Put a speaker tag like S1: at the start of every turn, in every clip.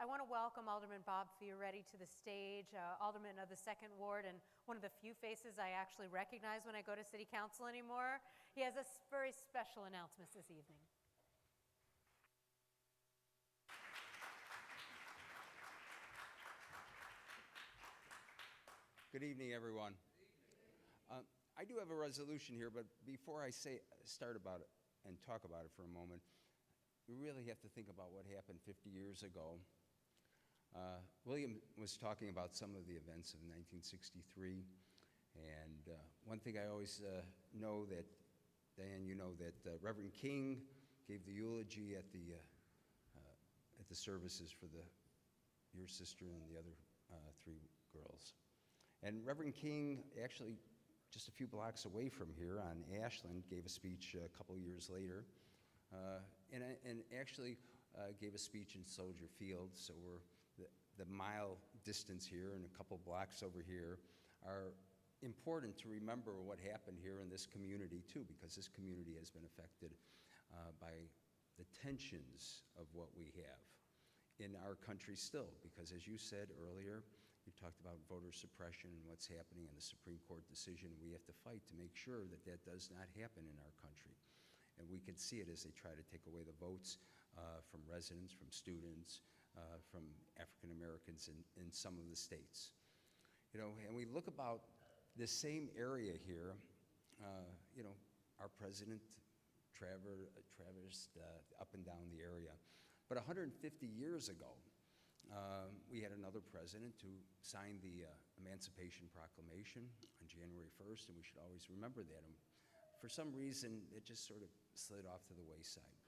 S1: want to welcome Alderman Bob Fioretti to the stage, Alderman of the 2nd Ward, and one of the few faces I actually recognize when I go to City Council anymore. He has a very special announcement this evening.
S2: Good evening, everyone. I do have a resolution here, but before I start about it and talk about it for a moment, we really have to think about what happened 50 years ago. William was talking about some of the events of 1963, and one thing I always know that, Diane, you know that Reverend King gave the eulogy at the services for your sister and the other 3 girls. And Reverend King, actually just a few blocks away from here on Ashland, gave a speech a couple years later, and actually gave a speech in Soldier Field. So we're the mile distance here and a couple blocks over here are important to remember what happened here in this community too, because this community has been affected by the tensions of what we have in our country still, because as you said earlier, you talked about voter suppression and what's happening in the Supreme Court decision. We have to fight to make sure that that does not happen in our country. And we can see it as they try to take away the votes from residents, from students, from African Americans in some of the states. You know, and we look about this same area here, you know, our president traversed up and down the area. But 150 years ago, we had another president who signed the Emancipation Proclamation on January 1st, and we should always remember that. And for some reason, it just sort of slid off to the wayside.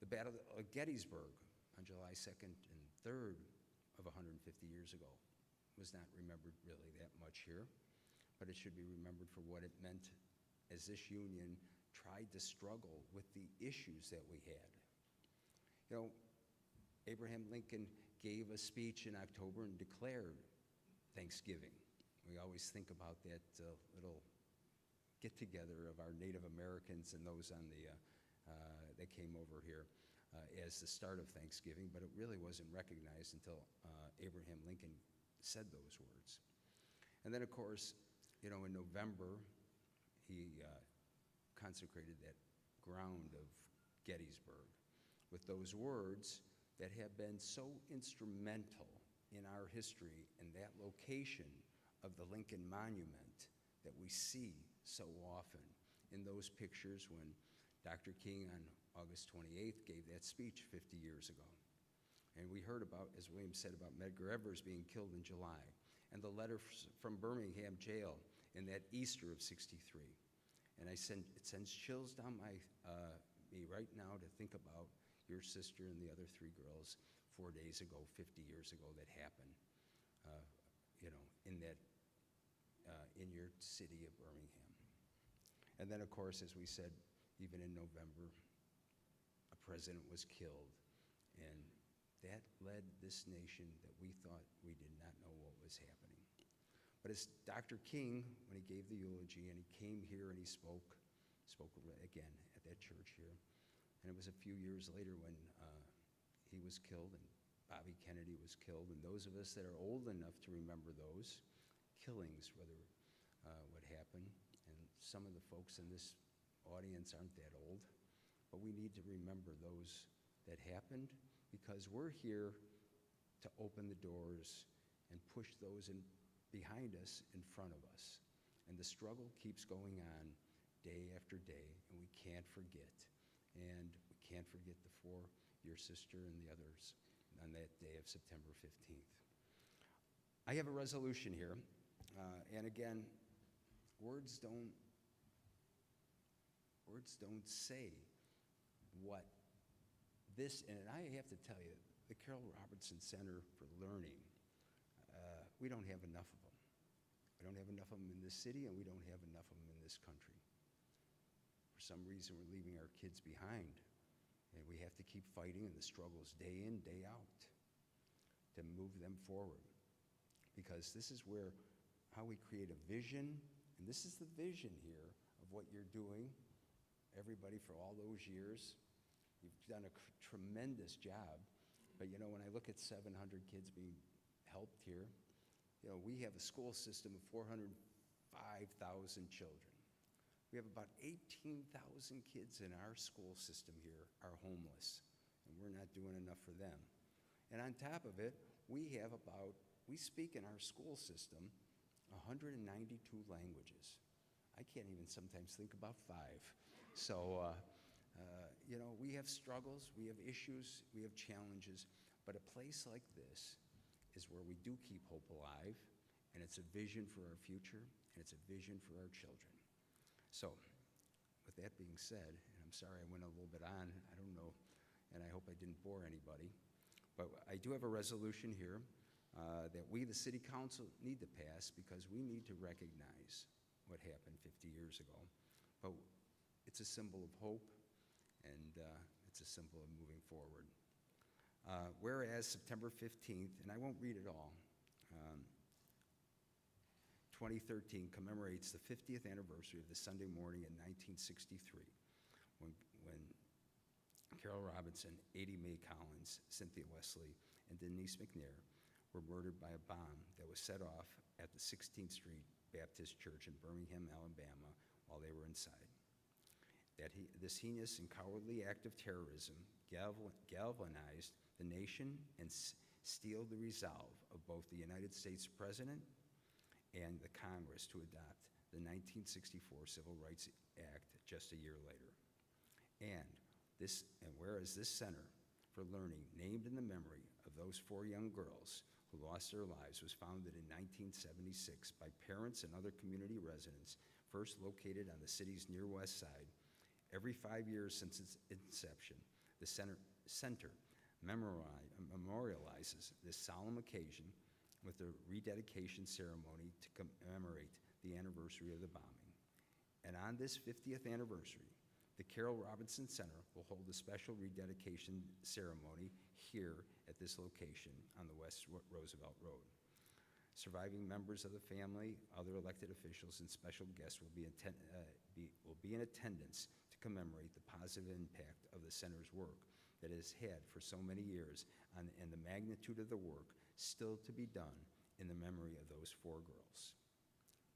S2: The Battle of Gettysburg on July 2nd and 3rd of 150 years ago was not remembered really that much here, but it should be remembered for what it meant as this union tried to struggle with the issues that we had. You know, Abraham Lincoln gave a speech in October and declared Thanksgiving. We always think about that little get-together of our Native Americans and those on the that came over here as the start of Thanksgiving, but it really wasn't recognized until Abraham Lincoln said those words. And then, of course, you know, in November, he consecrated that ground of Gettysburg with those words that have been so instrumental in our history and that location of the Lincoln Monument that we see so often in those pictures when Dr. King on August 28th gave that speech 50 years ago. And we heard about, as William said, about Medgar Evers being killed in July, and the letter from Birmingham jail in that Easter of '63. And it sends chills down me right now to think about your sister and the other 3 girls 4 days ago, 50 years ago, that happened, you know, in your city of Birmingham. And then, of course, as we said, even in November, a president was killed, and that led this nation that we thought we did not know what was happening. But as Dr. King, when he gave the eulogy, and he came here and he spoke again at that church here, and it was a few years later when he was killed and Bobby Kennedy was killed, and those of us that are old enough to remember those killings, whether what happened, and some of the folks in this audience aren't that old, but we need to remember those that happened, because we're here to open the doors and push those in behind us in front of us. And the struggle keeps going on day after day, and we can't forget. And we can't forget your sister and the others on that day of September 15th. I have a resolution here, and again, words don't say what this, and I have to tell you, the Carole Robertson Center for Learning, we don't have enough of them. We don't have enough of them in this city, and we don't have enough of them in this country. For some reason, we're leaving our kids behind, and we have to keep fighting in the struggles day in, day out to move them forward, because this is how we create a vision, and this is the vision here of what you're doing, everybody, for all those years. You've done a tremendous job, But you know, when I look at 700 kids being helped here, you know, we have a school system of 405,000 children. We have about 18,000 kids in our school system here are homeless, and we're not doing enough for them. And on top of it, we speak in our school system 192 languages. I can't even sometimes think about 5. So, you know, we have struggles, we have issues, we have challenges, but a place like this is where we do keep hope alive, and it's a vision for our future, and it's a vision for our children. So, with that being said, and I'm sorry I went a little bit on, I don't know, and I hope I didn't bore anybody, but I do have a resolution here that we, the City Council, need to pass because we need to recognize what happened 50 years ago. But it's a symbol of hope, and it's a symbol of moving forward. Whereas September 15th, and I won't read it all, 2013 commemorates the 50th anniversary of the Sunday morning in 1963, when Carole Robinson, Addie Mae Collins, Cynthia Wesley, and Denise McNair were murdered by a bomb that was set off at the 16th Street Baptist Church in Birmingham, Alabama, while they were inside. This heinous and cowardly act of terrorism galvanized the nation and steeled the resolve of both the United States President and the Congress to adopt the 1964 Civil Rights Act just a year later. And whereas this Center for Learning, named in the memory of those 4 young girls who lost their lives, was founded in 1976 by parents and other community residents, first located on the city's near west side. Every 5 years since its inception, the center memorializes this solemn occasion with a rededication ceremony to commemorate the anniversary of the bombing. And on this 50th anniversary, the Carole Robertson Center will hold a special rededication ceremony here at this location on the West Roosevelt Road. Surviving members of the family, other elected officials, and special guests will be in attendance to commemorate the positive impact of the center's work that it has had for so many years and the magnitude of the work still to be done in the memory of those 4 girls.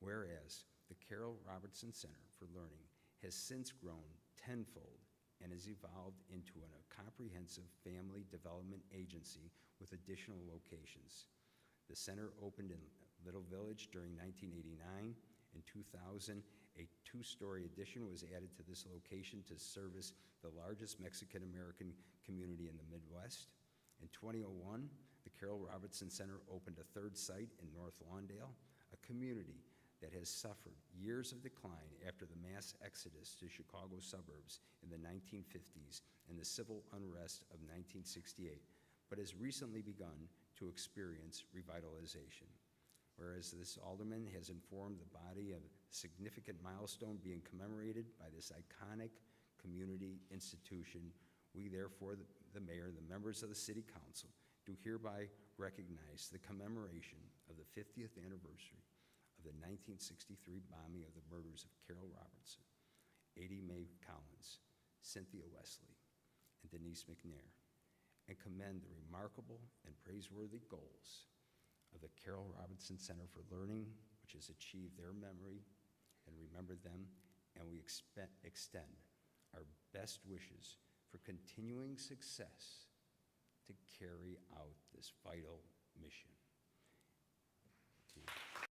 S2: Whereas the Carole Robertson Center for Learning has since grown tenfold and has evolved into a comprehensive family development agency with additional locations. The center opened in Little Village during 1989. In 2000, a 2-story addition was added to this location to service the largest Mexican-American community in the Midwest. In 2001, the Carole Robertson Center opened a 3rd site in North Lawndale, a community that has suffered years of decline after the mass exodus to Chicago suburbs in the 1950s and the civil unrest of 1968, but has recently begun to experience revitalization. Whereas this Alderman has informed the body of a significant milestone being commemorated by this iconic community institution, we therefore, the mayor and the members of the City Council, do hereby recognize the commemoration of the 50th anniversary of the 1963 bombing of the murders of Carole Robertson, Addie Mae Collins, Cynthia Wesley, and Denise McNair, and commend the remarkable and praiseworthy goals of the Carole Robertson Center for Learning, which has achieved their memory and remembered them, and we extend our best wishes for continuing success to carry out this vital mission.